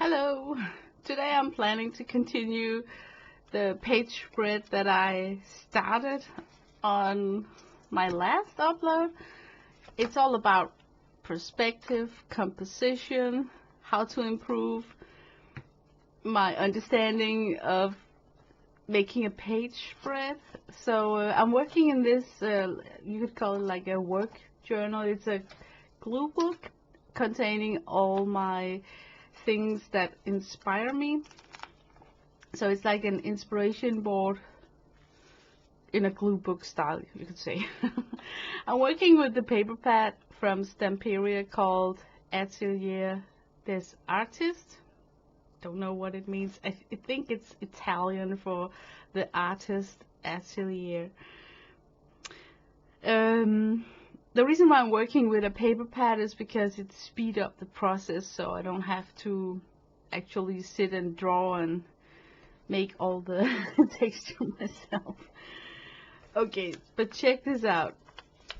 Hello! Today I'm planning to continue the page spread that I started on my last upload. It's all about perspective, composition, how to improve my understanding of making a page spread. So I'm working in this, you could call it like a work journal. It's a glue book containing all my things that inspire me. So it's like an inspiration board in a glue book style, you could say. I'm working with the paper pad from Stamperia called Atelier des Artistes. Don't know what it means. I think it's Italian for the artist atelier. The reason why I'm working with a paper pad is because it speeds up the process, so I don't have to actually sit and draw and make all the texture myself. Okay, but check this out.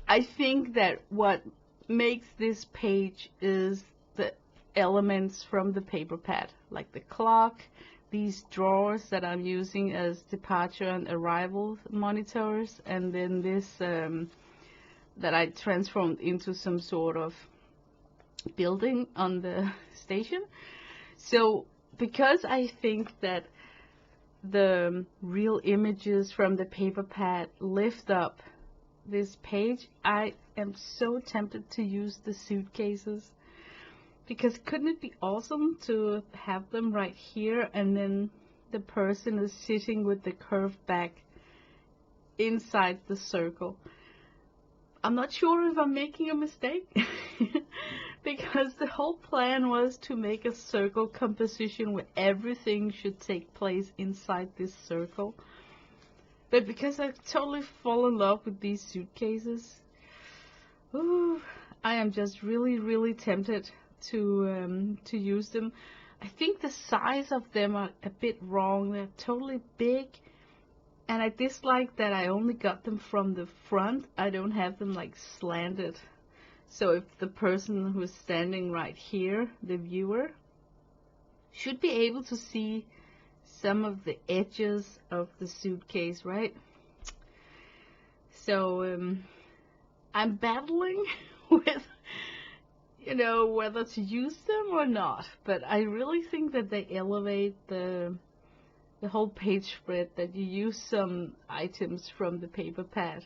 I think that what makes this page is the elements from the paper pad, like the clock, these drawers that I'm using as departure and arrival monitors, and then this that I transformed into some sort of building on the station. So because I think that the real images from the paper pad lift up this page, I am so tempted to use the suitcases, because couldn't it be awesome to have them right here and then the person is sitting with the curved back inside the circle? I'm not sure if I'm making a mistake because the whole plan was to make a circle composition where everything should take place inside this circle. But because I totally fall in love with these suitcases, ooh, I am just really tempted to use them. I think the size of them are a bit wrong. They're totally big. And I dislike that I only got them from the front. I don't have them like slanted. So if the person who is standing right here, the viewer, should be able to see some of the edges of the suitcase, right? So I'm battling with, you know, whether to use them or not. But I really think that they elevate the whole page spread, that you use some items from the paper pad.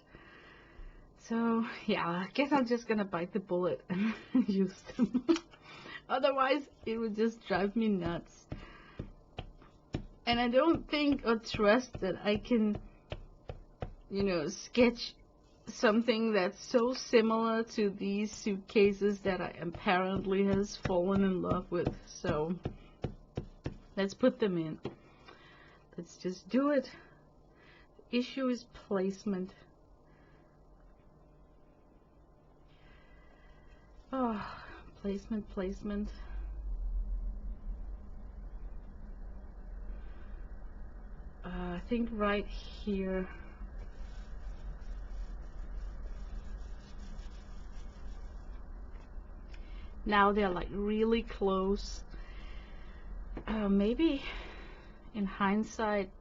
So yeah, I guess I'm just gonna bite the bullet and use them. Otherwise it would just drive me nuts. And I don't think or trust that I can, you know, sketch something that's so similar to these suitcases that I apparently has fallen in love with. So let's put them in. Let's just do it. The issue is placement. Oh, placement. I think right here. Now they're like really close. Maybe in hindsight,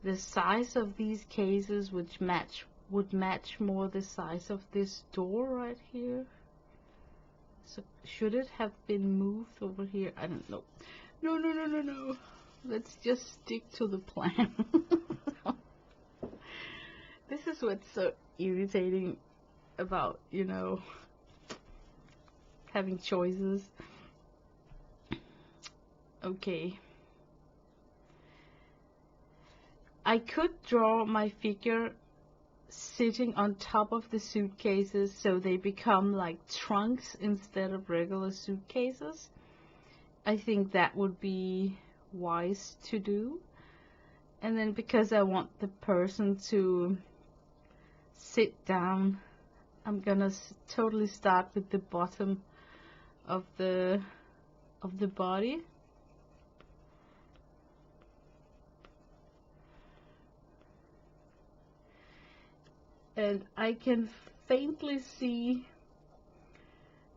the size of these cases would match more the size of this door right here. So should it have been moved over here? I don't know. No. Let's just stick to the plan. This is what's so irritating about, you know, having choices. Okay. I could draw my figure sitting on top of the suitcases so they become like trunks instead of regular suitcases. I think that would be wise to do. And then because I want the person to sit down, I'm gonna totally start with the bottom of the body. And I can faintly see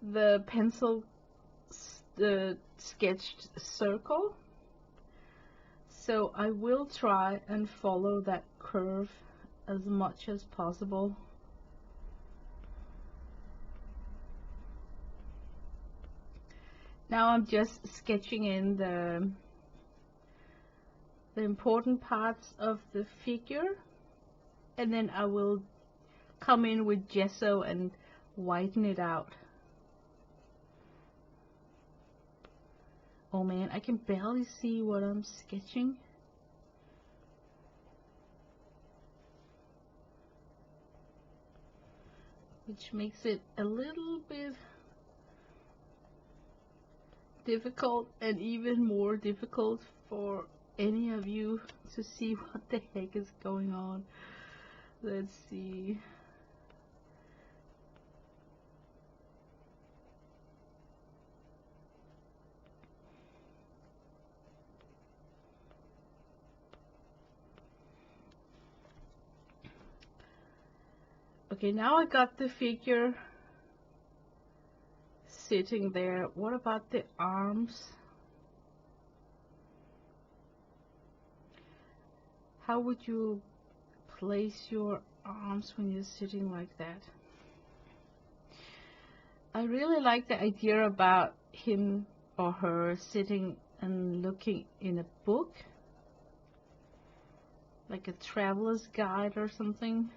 the pencil sketched circle, so I will try and follow that curve as much as possible. Now I'm just sketching in the important parts of the figure, and then I will come in with gesso and whiten it out. Oh man, I can barely see what I'm sketching. Which makes it a little bit difficult, and even more difficult for any of you to see what the heck is going on. Let's see. Okay, now I got the figure sitting there. What about the arms? How would you place your arms when you're sitting like that? I really like the idea about him or her sitting and looking in a book, like a traveler's guide or something.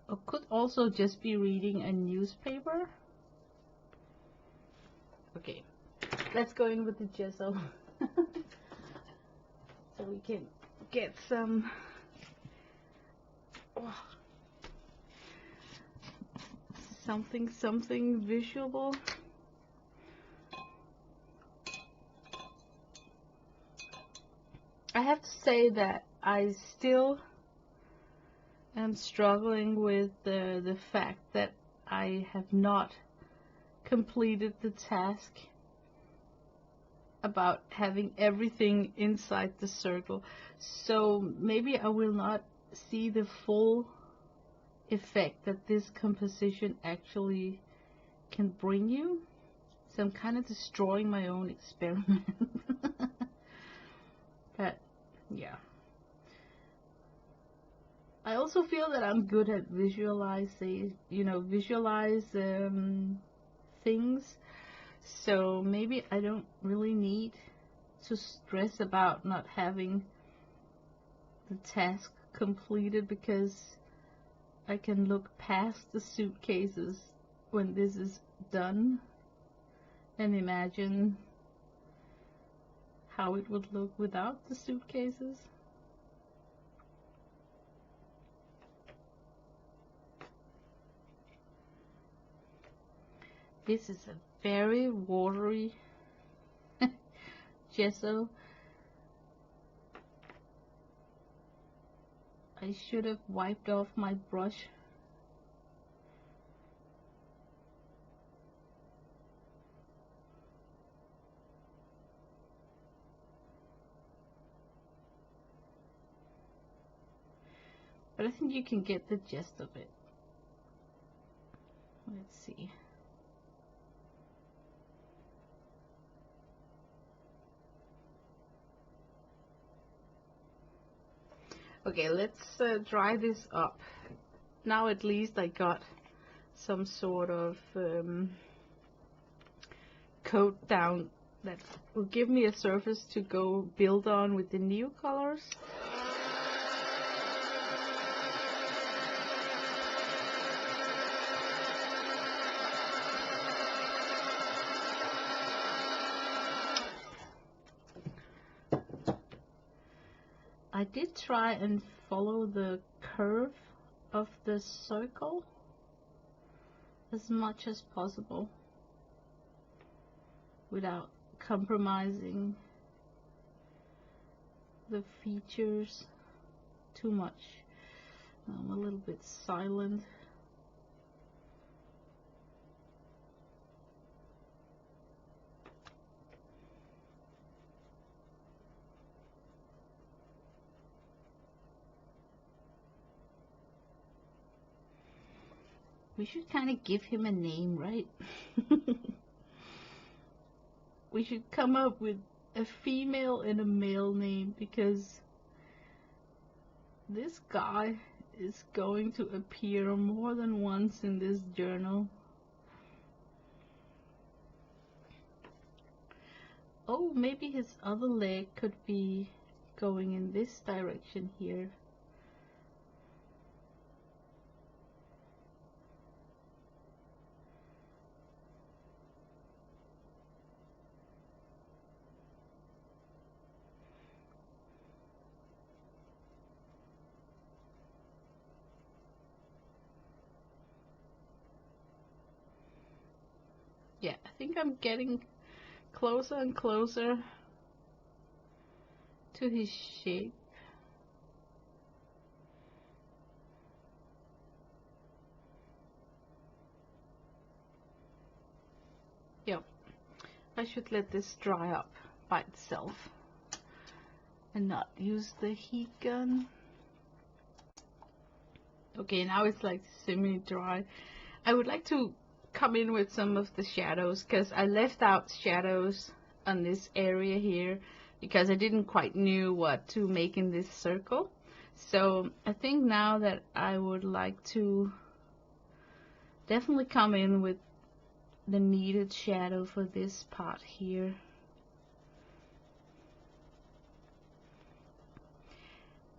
Or could also just be reading a newspaper. Okay, let's go in with the gesso so we can get some something visual. I have to say that I still am struggling with the fact that I have not completed the task about having everything inside the circle. So maybe I will not see the full effect that this composition actually can bring you. So I'm kind of destroying my own experiment. But yeah, I also feel that I'm good at visualizing, visualize things. So maybe I don't really need to stress about not having the task completed, because I can look past the suitcases when this is done and imagine how it would look without the suitcases. This is a very watery gesso. I should have wiped off my brush. But I think you can get the gist of it. Let's see. Okay, let's dry this up. Now at least I got some sort of coat down that will give me a surface to go build on with the new colors. I did try and follow the curve of the circle as much as possible without compromising the features too much. I'm a little bit silent. We should kind of give him a name, right? We should come up with a female and a male name, because this guy is going to appear more than once in this journal. Oh, maybe his other leg could be going in this direction here. Yeah, I think I'm getting closer and closer to his shape. Yep, I should let this dry up by itself and not use the heat gun. Okay, now it's like semi-dry. I would like to come in with some of the shadows, because I left out shadows on this area here because I didn't quite knew what to make in this circle. So I think now that I would like to definitely come in with the needed shadow for this part here.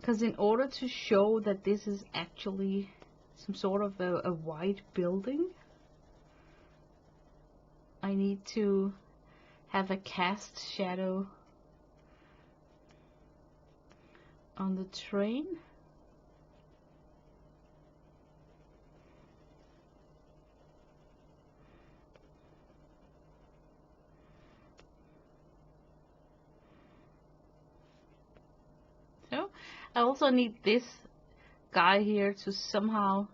Because in order to show that this is actually some sort of a white building, I need to have a cast shadow on the train. So I also need this guy here to somehow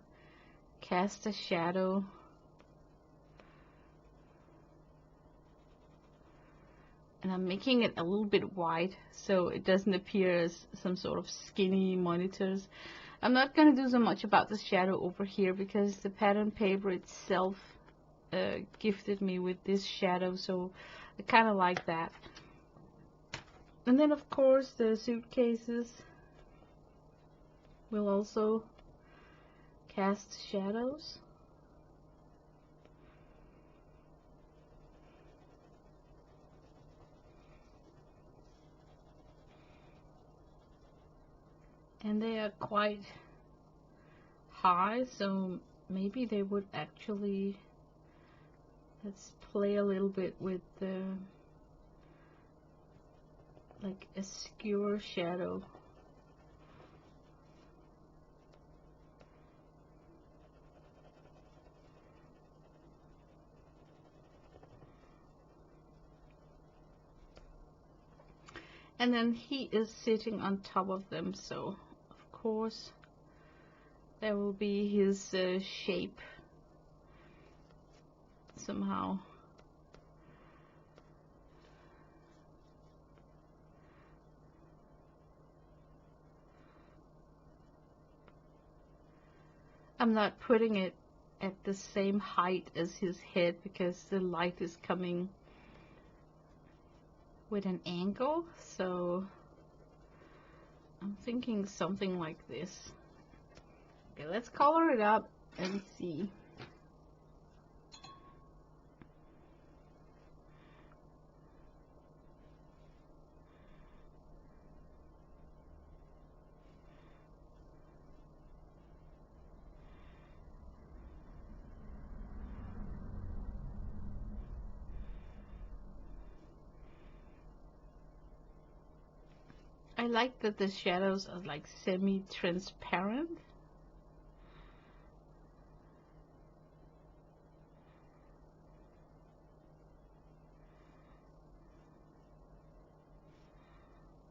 cast a shadow. And I'm making it a little bit wide so it doesn't appear as some sort of skinny monitors. I'm not going to do so much about the shadow over here because the pattern paper itself gifted me with this shadow, so I kind of like that. And then of course the suitcases will also cast shadows. And they are quite high, so maybe they would actually, let's play a little bit with the, like a skewer shadow. And then he is sitting on top of them, so of course there will be his shape somehow. I'm not putting it at the same height as his head because the light is coming with an angle, so I'm thinking something like this. Okay, let's color it up and see. I like that the shadows are like semi-transparent.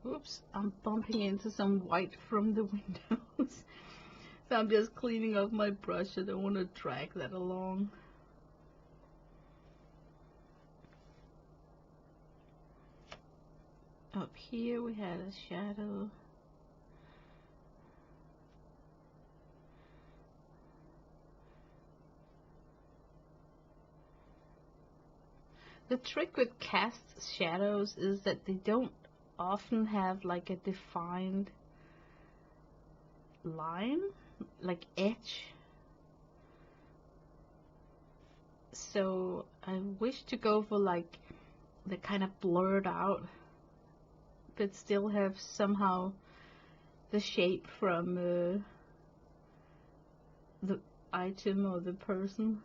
Oops, I'm bumping into some white from the windows. So I'm just cleaning off my brush. I don't want to drag that along. Up here we had a shadow. The trick with cast shadows is that they don't often have like a defined line, like edge. So I wish to go for like the kind of blurred out, but still have somehow the shape from the item or the person.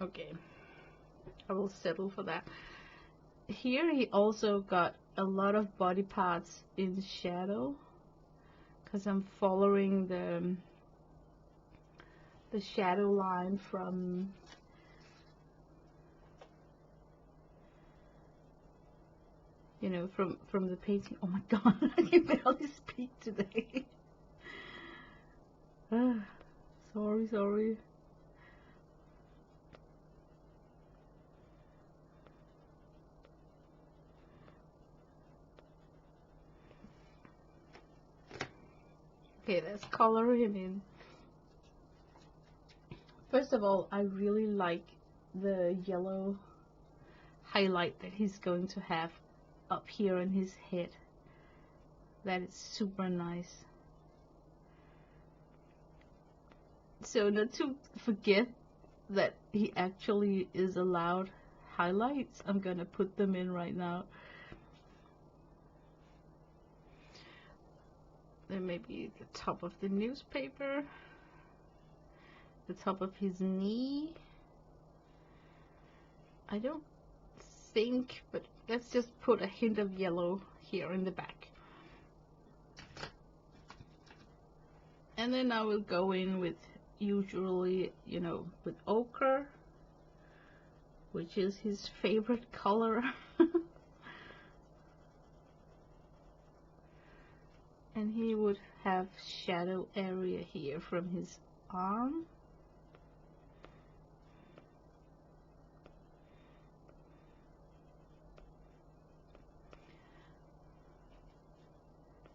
Okay, I will settle for that. Here he also got a lot of body parts in shadow, because I'm following the shadow line from from the painting. Oh my god, I can barely speak today. Sorry. Okay, let's color him in. First of all, I really like the yellow highlight that he's going to have up here on his head. That is super nice. So not to forget that he actually is allowed highlights, I'm gonna put them in right now. Then maybe the top of the newspaper, the top of his knee. I don't think, but let's just put a hint of yellow here in the back. And then I will go in with, usually, with ochre, which is his favorite color. And he would have shadow area here from his arm.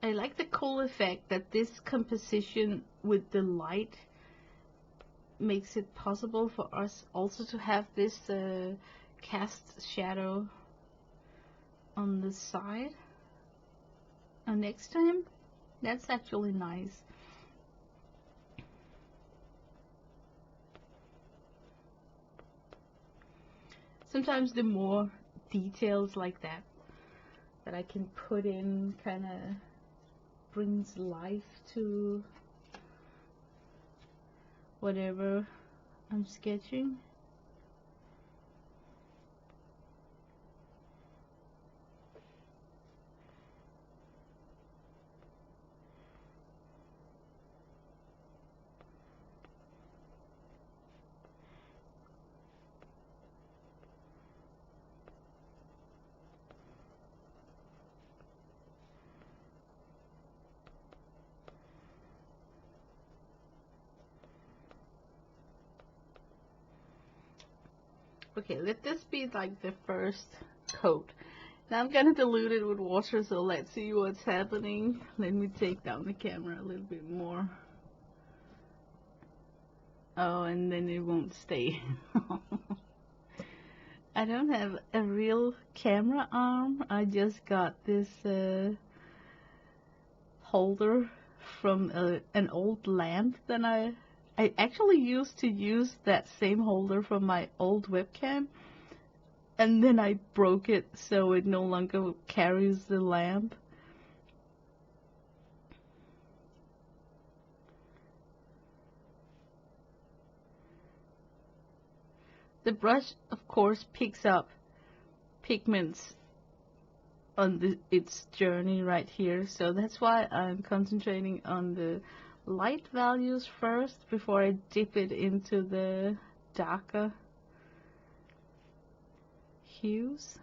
I like the cool effect that this composition with the light makes it possible for us also to have this cast shadow on the side next to him. That's actually nice. Sometimes the more details like that I can put in kind of brings life to whatever I'm sketching. Okay, let this be like the first coat. Now I'm gonna dilute it with water, so let's see what's happening. Let me take down the camera a little bit more. Oh, and then it won't stay. I don't have a real camera arm. I just got this holder from an old lamp that I actually used to use that same holder from my old webcam, and then I broke it so it no longer carries the lamp. The brush, of course, picks up pigments on its journey right here, so that's why I'm concentrating on the light values first before I dip it into the darker hues.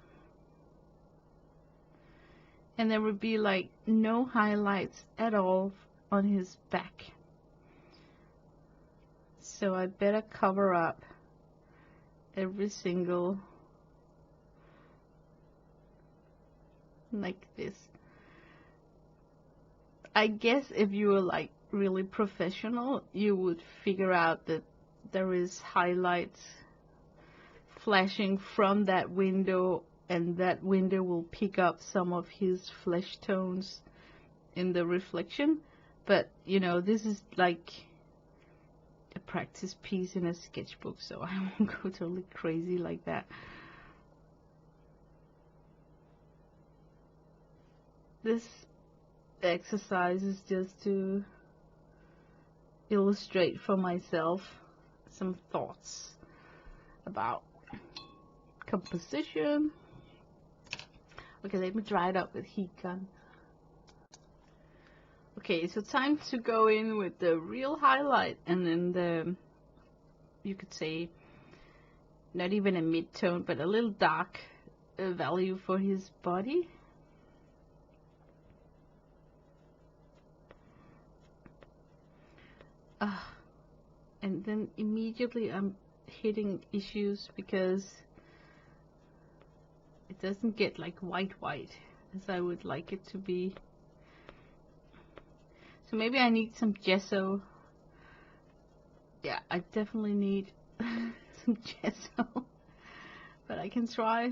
And there would be like no highlights at all on his back, so I better cover up every single, like this. I guess if you were like really professional, you would figure out that there is highlights flashing from that window, and that window will pick up some of his flesh tones in the reflection. But you know, this is like a practice piece in a sketchbook, so I won't go totally crazy like that. This exercise is just to illustrate for myself some thoughts about composition. Okay, let me dry it up with heat gun. Okay, so time to go in with the real highlight, and then the, you could say, not even a mid-tone, but a little dark value for his body. And then immediately I'm hitting issues because it doesn't get like white as I would like it to be. So maybe I need some gesso. Yeah, I definitely need some gesso. But I can try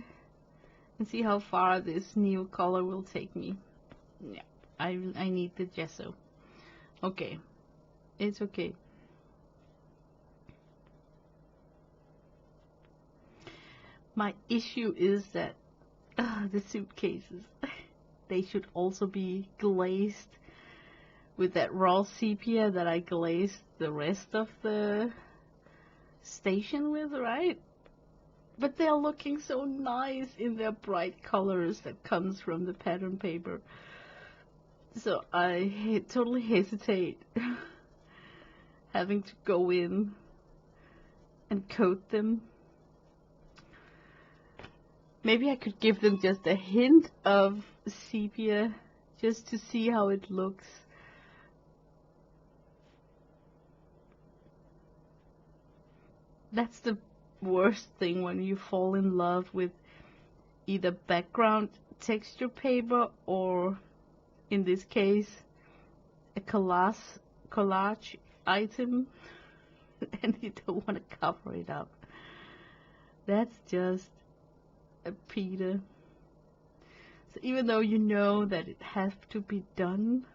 and see how far this new color will take me. Yeah, I need the gesso. Okay, it's okay. My issue is that the suitcases, they should also be glazed with that raw sepia that I glazed the rest of the station with, right? But they're looking so nice in their bright colors that comes from the pattern paper. So I totally hesitate having to go in and coat them. Maybe I could give them just a hint of sepia just to see how it looks. That's the worst thing when you fall in love with either background texture paper or, in this case, a collage item and you don't want to cover it up. That's just a Peter. So even though you know that it has to be done,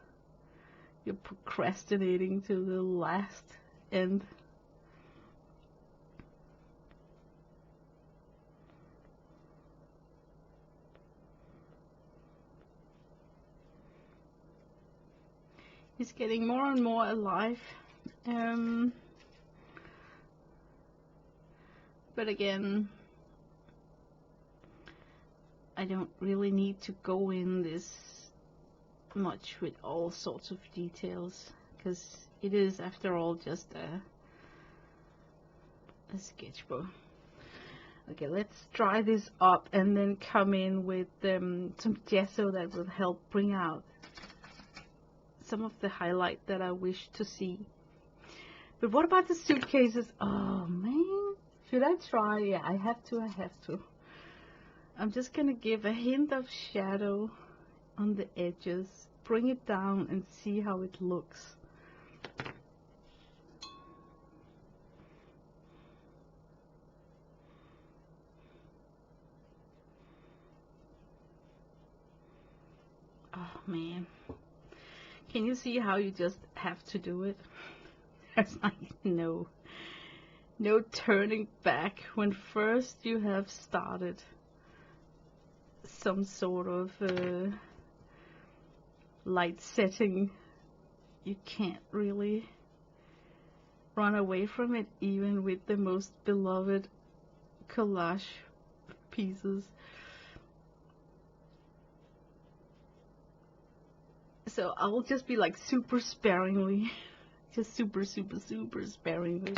you're procrastinating to the last end. He's getting more and more alive. But again, I don't really need to go in this much with all sorts of details, because it is, after all, just a sketchbook. Okay, let's dry this up and then come in with some gesso that will help bring out some of the highlight that I wish to see. But what about the suitcases? Oh man, should I try? Yeah, I have to. I'm just gonna give a hint of shadow on the edges, bring it down and see how it looks. Oh man, can you see how you just have to do it? There's like no turning back when first you have started some sort of light setting. You can't really run away from it, even with the most beloved collage pieces. So I will just be like super sparingly, just super sparingly.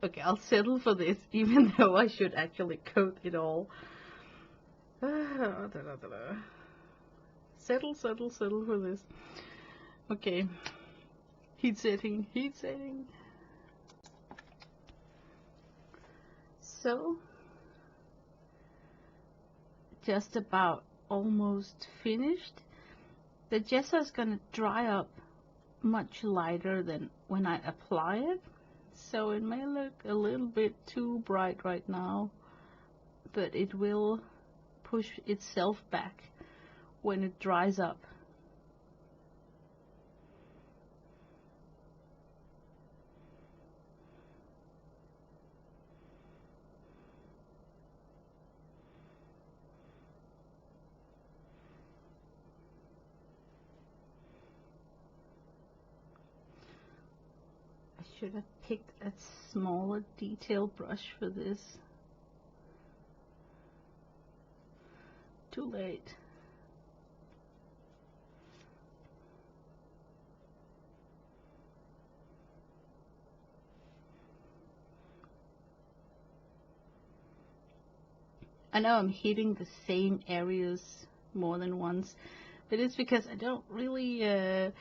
Okay, I'll settle for this, even though I should actually coat it all. Settle for this. Okay, heat setting. so. Just about almost finished. The gesso is going to dry up much lighter than when I apply it, so it may look a little bit too bright right now, but it will push itself back when it dries up. Should have picked a smaller detail brush for this. Too late. I know I'm hitting the same areas more than once, but it's because I don't really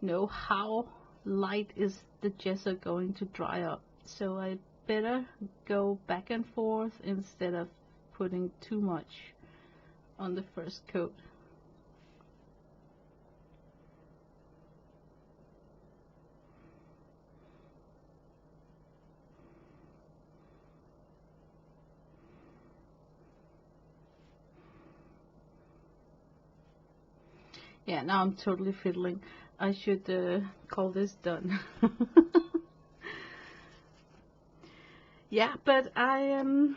know how light is the gesso going to dry up, so I better go back and forth instead of putting too much on the first coat. Yeah, now I'm totally fiddling. I should call this done. Yeah, but I am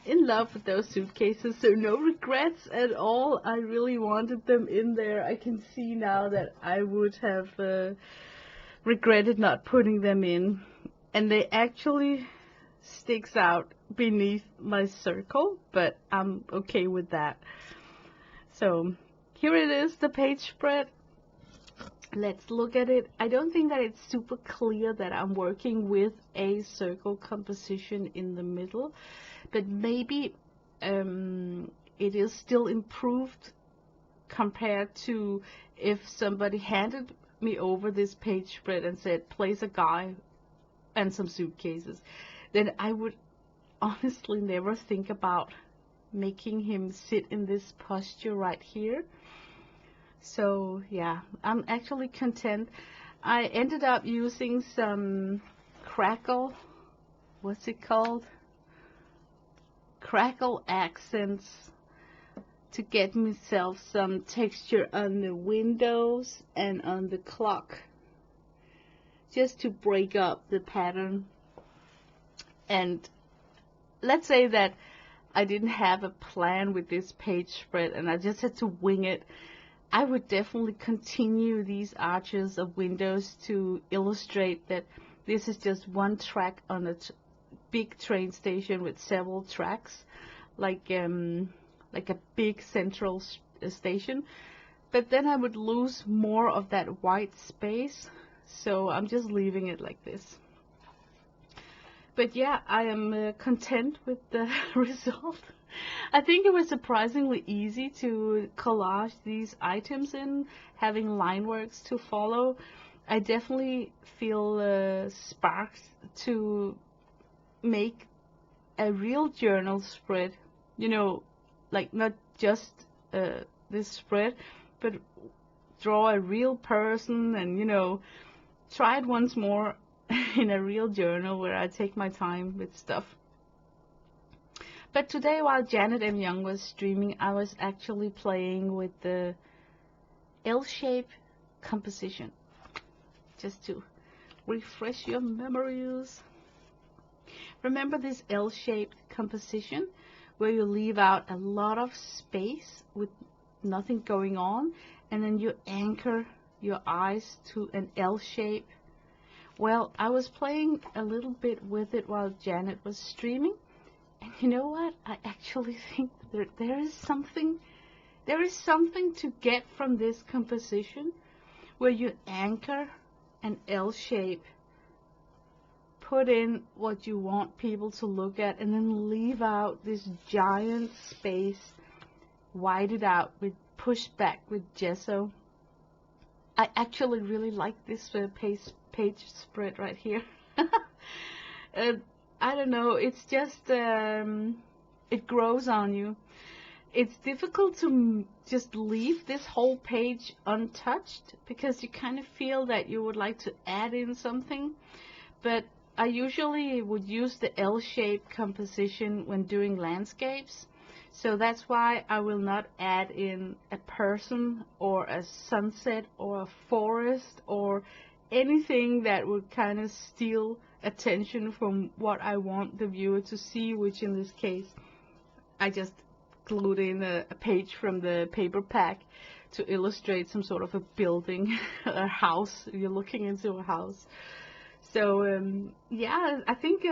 in love with those suitcases, so no regrets at all. I really wanted them in there. I can see now that I would have regretted not putting them in, and they actually sticks out beneath my circle, but I'm okay with that. So here it is, the page spread. Let's look at it. I don't think that it's super clear that I'm working with a circle composition in the middle, but maybe it is still improved compared to if somebody handed me over this page spread and said, place a guy and some suitcases. Then I would honestly never think about making him sit in this posture right here. So yeah, I'm actually content. I ended up using some crackle, what's it called? Crackle accents to get myself some texture on the windows and on the clock, just to break up the pattern. And let's say that I didn't have a plan with this page spread and I just had to wing it. I would definitely continue these arches of windows to illustrate that this is just one track on a big train station with several tracks, like a big central station. But then I would lose more of that white space, so I'm just leaving it like this. But yeah, I am content with the result. I think it was surprisingly easy to collage these items in, having line works to follow. I definitely feel sparked to make a real journal spread, you know, like not just this spread, but draw a real person and, you know, try it once more in a real journal where I take my time with stuff. But today, while Janet M. Young was streaming, I was actually playing with the Lshape composition, just to refresh your memories. Remember this L-shaped composition where you leave out a lot of space with nothing going on, and then you anchor your eyes to an L shape? Well, I was playing a little bit with it while Janet was streaming, and you know what? I actually think there is something to get from this composition where you anchor an L shape, put in what you want people to look at, and then leave out this giant space, wide it out with pushed back with gesso. I actually really like this page spread right here. I don't know, it's just, it grows on you. It's difficult to just leave this whole page untouched because you kind of feel that you would like to add in something. But I usually would use the L-shape composition when doing landscapes. So that's why I will not add in a person or a sunset or a forest or anything that would kind of steal attention from what I want the viewer to see, which in this case, I just glued in a page from the paper pack to illustrate some sort of a building, a house. You're looking into a house. So yeah, I think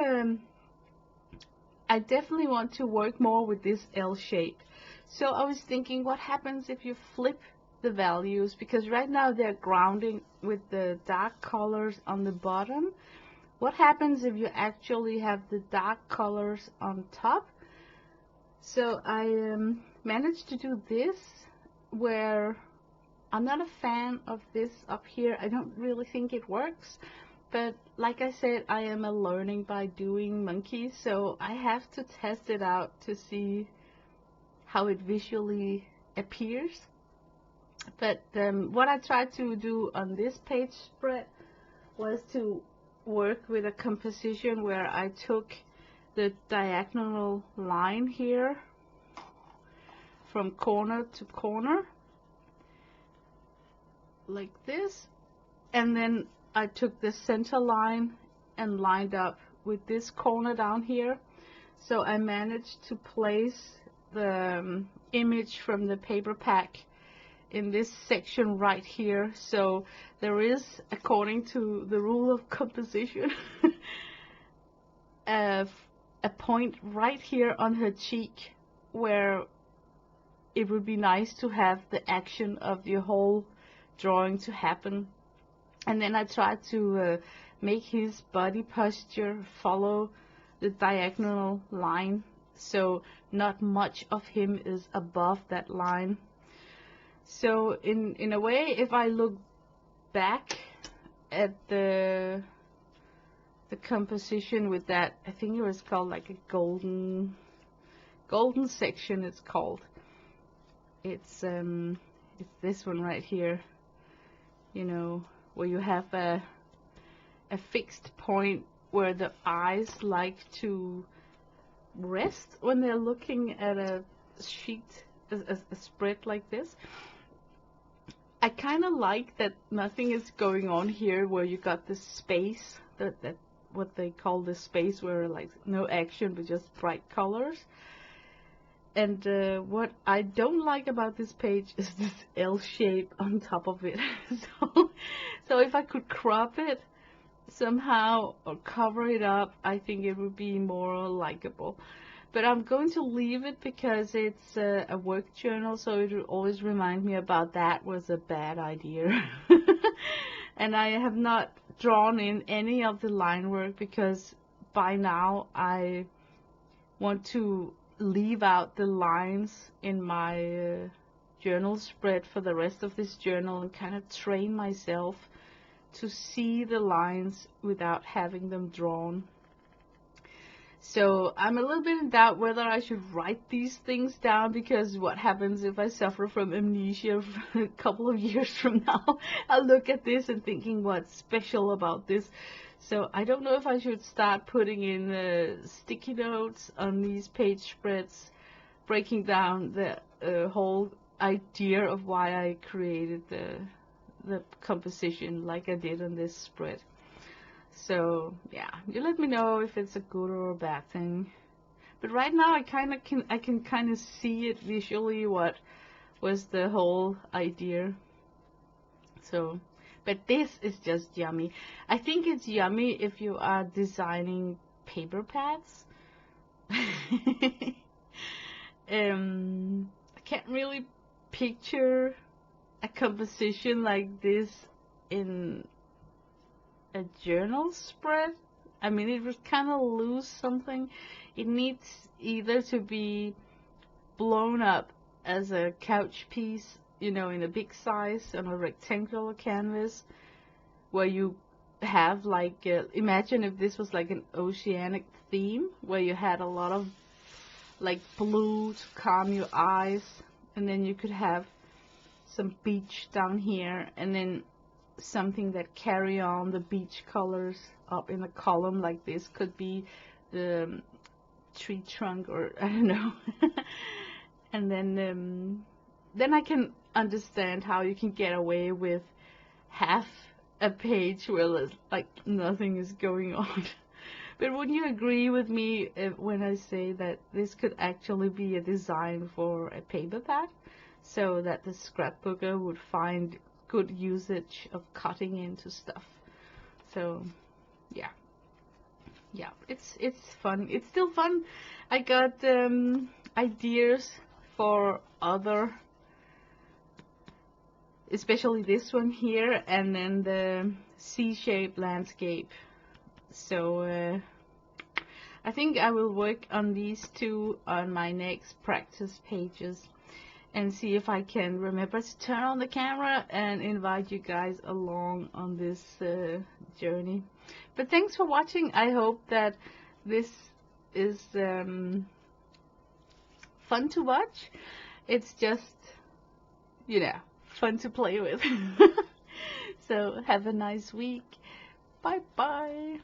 I definitely want to work more with this L shape. So I was thinking, what happens if you flip the values? Because right now they're grounding with the dark colors on the bottom. What happens if you actually have the dark colors on top? So I managed to do this, where I'm not a fan of this up here. I don't really think it works. But like I said, I am a learning by doing monkey, so I have to test it out to see how it visually appears. But what I tried to do on this page spread was to work with a composition where I took the diagonal line here from corner to corner like this, and then I took the center line and lined up with this corner down here. So I managed to place the image from the paper pack in this section right here. So there is, according to the rule of composition, a point right here on her cheek where it would be nice to have the action of the whole drawing to happen. And then I tried to make his body posture follow the diagonal line, so not much of him is above that line. So in a way, if I look back at the composition with that, I think it was called like a golden section, it's called. It's this one right here, you know, where you have a fixed point where the eyes like to rest when they're looking at a sheet, a spread like this. I kind of like that nothing is going on here, where you got this space, that what they call the space where like no action but just bright colors. And what I don't like about this page is this L shape on top of it. So if I could crop it somehow or cover it up, I think it would be more likable. But I'm going to leave it because it's a work journal, so it will always remind me about that was a bad idea. And I have not drawn in any of the line work because by now I want to leave out the lines in my journal spread for the rest of this journal and kind of train myself to see the lines without having them drawn. So I'm a little bit in doubt whether I should write these things down, because what happens if I suffer from amnesia a couple of years from now? I'll look at this and thinking, what's special about this? So I don't know if I should start putting in sticky notes on these page spreads, breaking down the whole idea of why I created the composition like I did on this spread. So yeah, you let me know if it's a good or a bad thing. But right now I can kind of see it visually what was the whole idea. So, but this is just yummy. I think it's yummy if you are designing paper pads. I can't really picture a composition like this in a journal spread. I mean, it would kind of lose something. It needs either to be blown up as a couch piece, you know, in a big size on a rectangular canvas, where you have like, imagine if this was like an oceanic theme where you had a lot of like blue to calm your eyes, and then you could have some beach down here, and then something that carry on the beach colors up in a column like this. Could be the tree trunk, or I don't know. And then I can understand how you can get away with half a page where there's like nothing is going on. But would you agree with me when I say that this could actually be a design for a paper pad, so that the scrapbooker would find good usage of cutting into stuff? So yeah, it's fun. It's still fun. I got ideas for other, especially this one here, and then the C-shaped landscape. So I think I will work on these two on my next practice pages, and see if I can remember to turn on the camera and invite you guys along on this journey. But thanks for watching. I hope that this is fun to watch. It's just, you know, fun to play with. So have a nice week. Bye bye.